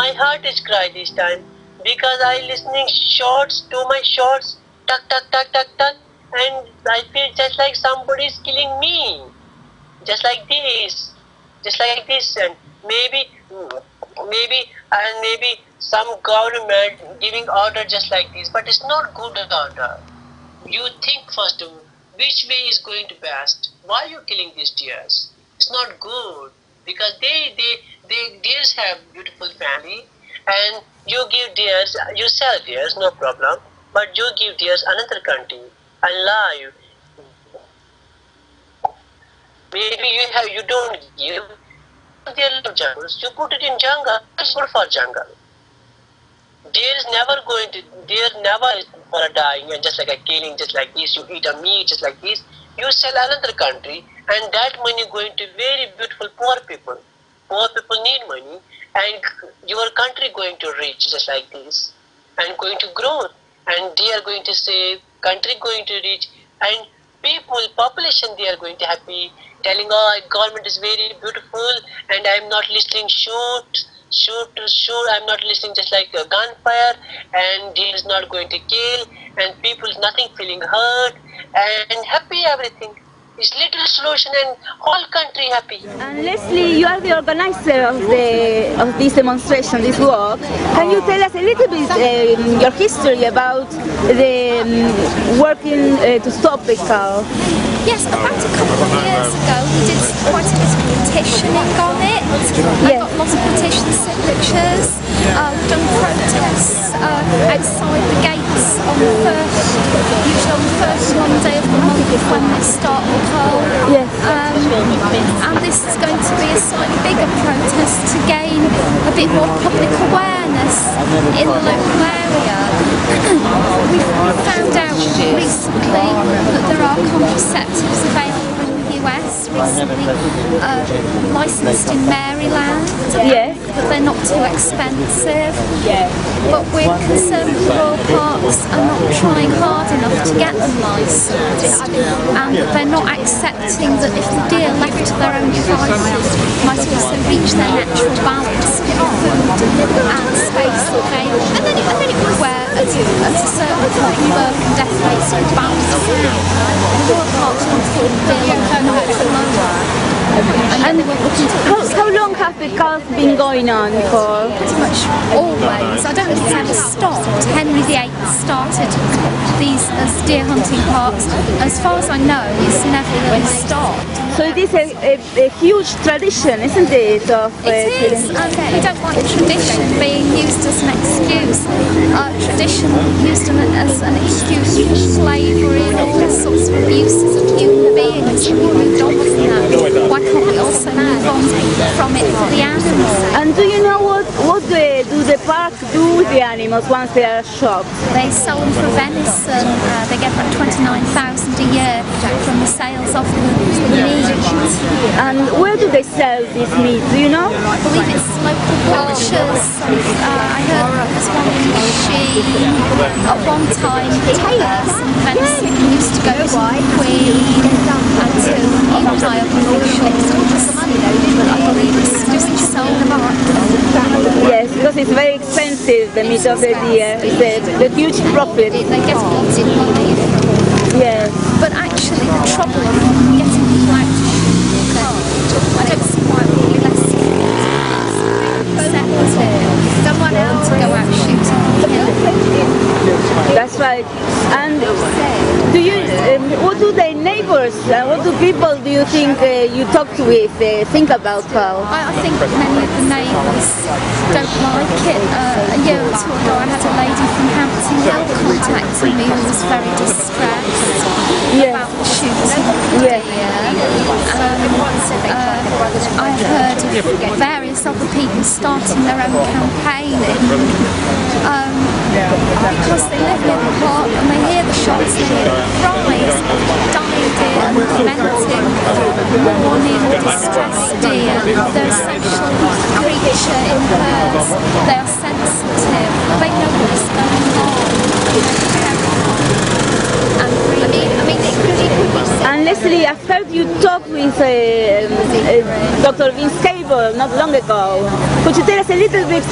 my heart is cry this time because I listening shots to my shots, tuck, tuck, tuck, tuck, tuck, and I feel just like somebody is killing me, just like this, and maybe some government giving order just like this, but it's not good order. You think first, which way is going to best? Why are you killing these deers? It's not good because they deers have beautiful family, and you give deers, you sell deers, no problem, but you give deers another country alive. Maybe you don't give. They love jungles. You put it in jungle. It's good for jungle. Deer is never for a dying and just like a killing, just like this. You eat a meat just like this. You sell another country, and that money going to very beautiful poor people. Poor people need money, and your country going to reach just like this, and going to grow, and they are going to save. Country going to reach, and people, population, they are going to happy, telling, oh, government is very beautiful, and I'm not listening shoot, I'm not listening just like a gunfire, and he is not going to kill, and people nothing feeling hurt, and happy everything. It's little solution and whole country happy. And Leslie, you are the organizer of this demonstration, this walk. Can you tell us a little bit your history about the working to stop the cow? Yes, about a couple of years ago we did quite a bit of petitioning on it. Yes. I got lots of petition signatures. We've done protests outside the gates on the usually on the first Monday of the month when they start the poll. Yes. And this is going to be a slightly bigger protest to gain a bit more public awareness in the local area. We found out recently that there are contraceptives available in the US, recently licensed in Maryland. Yes. But they're not too expensive. But we're concerned that Royal Parks are not trying hard enough to get them licensed, and that they're not accepting that if the deer left to their own devices might also reach their natural balance of food and space available, where at a certain point birth and death rates would balance out. Royal Parks want to keep the deer not lower. And how long have the calls been going on for? Pretty much always. I don't think it's ever stopped. Henry VIII started these as deer hunting parks. As far as I know, it's never really stopped. So it is a huge tradition, isn't it? It is, and we don't like tradition being used as an excuse. Tradition used as an excuse for slavery and all sorts of abuses of human beings. We moved on from that. Why can't we also move on from it for the animals? And do you know what do the park do with the animals once they are shot? They sell them for venison. They get about $29,000 a year from the sales of the meat. And where do they sell this meat? Do you know? I believe it's local butchers. I heard there's one in she at one time some venison used to go to the Queen and to even higher officials. I believe it's just sold apart. Yes, because it's very expensive, the meat of the deer. It's a huge profit. They get lots of money. Yes. But actually the trouble of getting people out to shoot, I don't see why it would be less sensitive. Someone else to go out shooting and killing. That's right. And do you, what do the neighbors, what do people do you think you talk with think about cow? I think many of the neighbours don't like it. A year or two ago I had a lady from Hampton Hill contacting me who was very distressed about the shooting of the deer. I heard of various other people starting their own campaigning because they live near the park and they hear the shots, they hear the cries, dying deer and lamenting, mourning, distressed deer. They're a social creature in herds. They are sensitive. They know what's going on. And I mean, it could And Leslie, I've heard you talk with Dr. Vince Cable not long ago. Could you tell us a little bit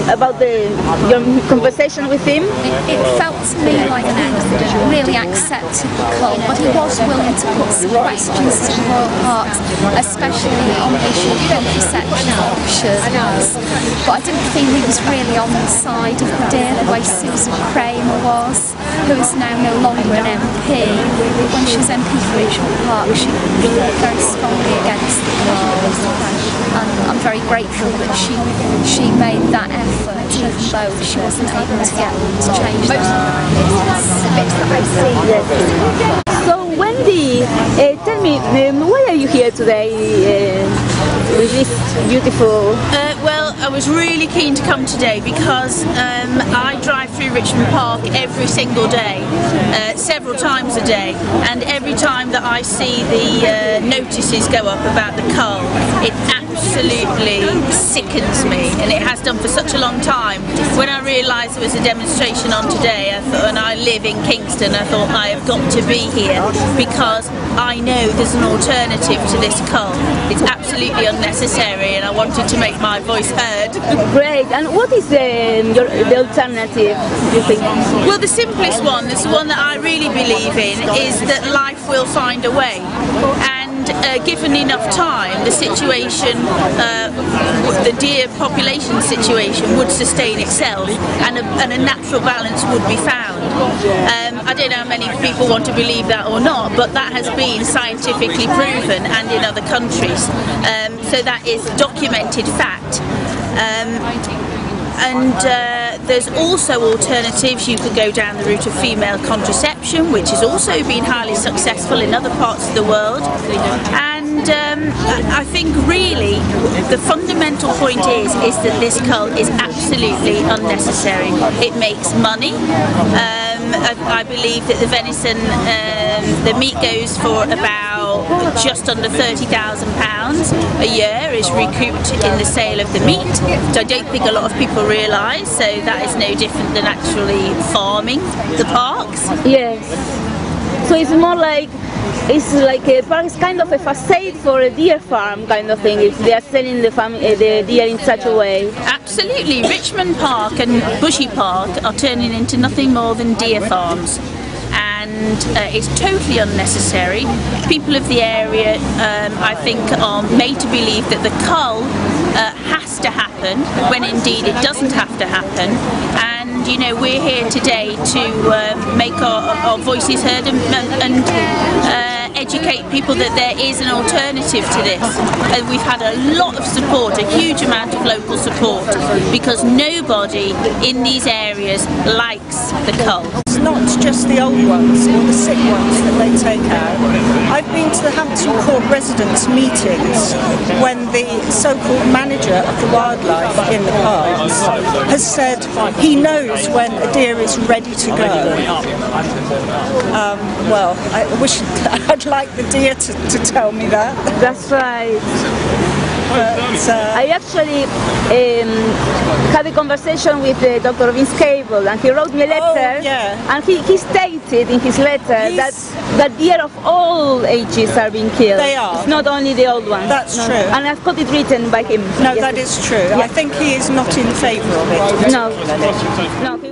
about your conversation with him? It felt to me like he really accepted the cult, but he was willing to put some questions to Royal Parks, especially on the issue of contraception options. But I didn't feel he was really on the side of the deer the way Susan Kramer was, who is now no longer an MP. When she was MP for Richmond Park, she fought very strongly against the cult, and I'm very grateful that she made that effort, even though she wasn't able to get them to change their minds. So Wendy, tell me, why are you here today with this beautiful... Well, I was really keen to come today because I drive through Richmond Park every single day, several times a day, and every time that I see the notices go up about the cull, it absolutely sickens me, and it has done for such a long time. When I realised there was a demonstration on today, I thought, and I live in Kingston, I thought I have got to be here because I know there's an alternative to this cull. It's absolutely unnecessary, and I wanted to make my voice heard. Great. And what is the alternative, you think? Well, the simplest one, the one that I really believe in, is that life will find a way. And given enough time, the situation, the deer population situation would sustain itself, and a natural balance would be found. I don't know how many people want to believe that or not, but that has been scientifically proven, and in other countries. So that is documented fact. There's also alternatives. You could go down the route of female contraception, which has also been highly successful in other parts of the world. And I think really the fundamental point is that this cull is absolutely unnecessary. It makes money. I believe that the venison, the meat goes for about just under £30,000 a year is recouped in the sale of the meat, which I don't think a lot of people realise, so that is no different than actually farming the parks. Yes. So it's more like, it's like a park is kind of a facade for a deer farm kind of thing, if they are selling the deer in such a way. Absolutely. Richmond Park and Bushy Park are turning into nothing more than deer farms. And it's totally unnecessary. People of the area, I think, are made to believe that the cull has to happen, when indeed it doesn't have to happen. And you know, we're here today to make our voices heard and educate people that there is an alternative to this. And we've had a lot of support, a huge amount of local support, because nobody in these areas likes the cull. It's not just the old ones or the sick ones that they take out. I've been to the Hampton Court residents' meetings when the so-called manager of the wildlife in the parks has said he knows when a deer is ready to go. Well, I wish I'd like the deer to tell me that. That's right. But, I actually had a conversation with Dr. Vince Cable, and he wrote me a letter, and he stated in his letter that deer of all ages are being killed. They are. It's not only the old ones. That's true. And I've got it written by him. No, yes, that is true. Yeah. I think he is not in favour of it. No.